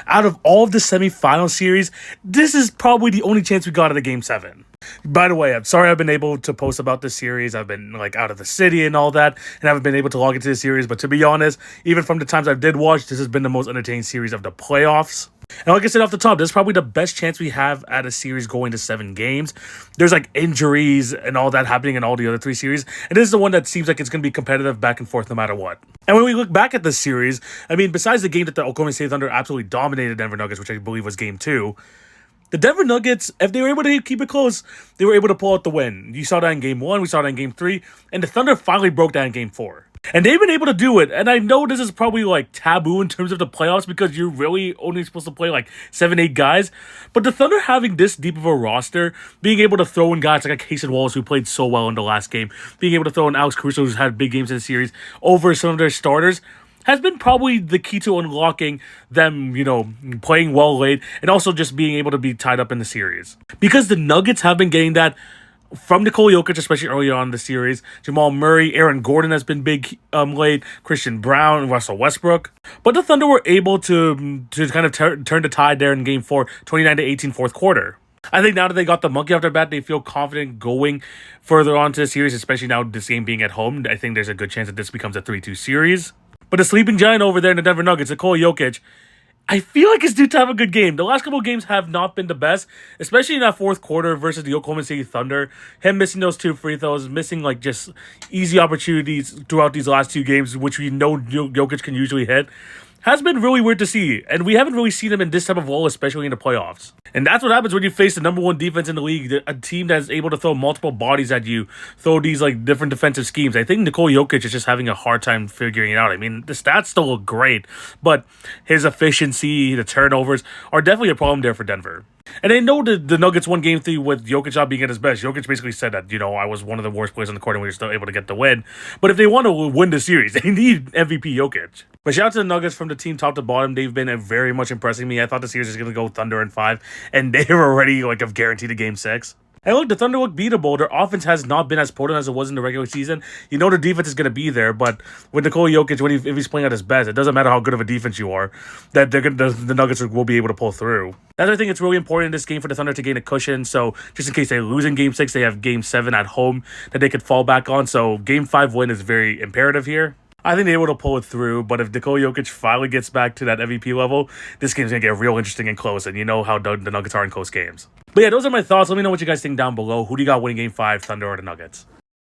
Out of all of the semifinal series, this is probably the only chance we got at a Game 7. By the way, I'm sorry I've been able to post about this series. I've been like out of the city and all that, and haven't been able to log into the series. But to be honest, even from the times I did watch, this has been the most entertaining series of the playoffs. And like I said off the top, this is probably the best chance we have at a series going to 7 games. There's like injuries and all that happening in all the other 3 series. And this is the one that seems like it's going to be competitive back and forth no matter what. And when we look back at this series, I mean, besides the game that the Oklahoma City Thunder absolutely dominated Denver Nuggets, which I believe was game 2, the Denver Nuggets, if they were able to keep it close, they were able to pull out the win. You saw that in game 1, we saw that in game 3, and the Thunder finally broke that in game 4. And they've been able to do it, and I know this is probably like taboo in terms of the playoffs because you're really only supposed to play like 7-8 guys. But the Thunder having this deep of a roster, being able to throw in guys like a Cason Wallace who played so well in the last game, being able to throw in Alex Caruso who's had big games in the series over some of their starters, has been probably the key to unlocking them, playing well late and also just being able to be tied up in the series. Because the Nuggets have been getting that from Nikola Jokic, especially early on in the series. Jamal Murray, Aaron Gordon has been big late, Christian Brown, and Russell Westbrook. But the Thunder were able to kind of turn the tide there in Game 4, 29-18 fourth quarter. I think now that they got the monkey off their back, they feel confident going further on to the series, especially now this game being at home. I think there's a good chance that this becomes a 3-2 series. But the sleeping giant over there in the Denver Nuggets, Nikola Jokic, I feel like it's due to have a good game. The last couple of games have not been the best, especially in that fourth quarter versus the Oklahoma City Thunder. Him missing those 2 free throws, missing like just easy opportunities throughout these last 2 games, which we know Jokic can usually hit, has been really weird to see. And we haven't really seen him in this type of role, especially in the playoffs. And that's what happens when you face the number 1 defense in the league, a team that's able to throw multiple bodies at you, throw these like different defensive schemes. I think Nikola Jokic is just having a hard time figuring it out. I mean, the stats still look great, but his efficiency, the turnovers are definitely a problem there for Denver. And I know the Nuggets won Game 3 with Jokic not being at his best. Jokic basically said that, I was one of the worst players on the court and we were still able to get the win. But if they want to win the series, they need MVP Jokic. But shout out to the Nuggets from the team top to bottom. They've been very much impressing me. I thought the series was going to go Thunder in 5, and they were already have guaranteed a Game 6. And look, the Thunder look beatable. Their offense has not been as potent as it was in the regular season. Their defense is going to be there, but with Nikola Jokic, if he's playing at his best, it doesn't matter how good of a defense you are, that the Nuggets will be able to pull through. That's why I think it's really important in this game for the Thunder to gain a cushion, so just in case they lose in Game 6, they have Game 7 at home that they could fall back on, so Game 5 win is very imperative here. I think they're able to pull it through, but if Nikola Jokic finally gets back to that MVP level, this game's going to get real interesting and close, and you know how the Nuggets are in close games. But yeah, those are my thoughts. Let me know what you guys think down below. Who do you got winning Game 5, Thunder or the Nuggets?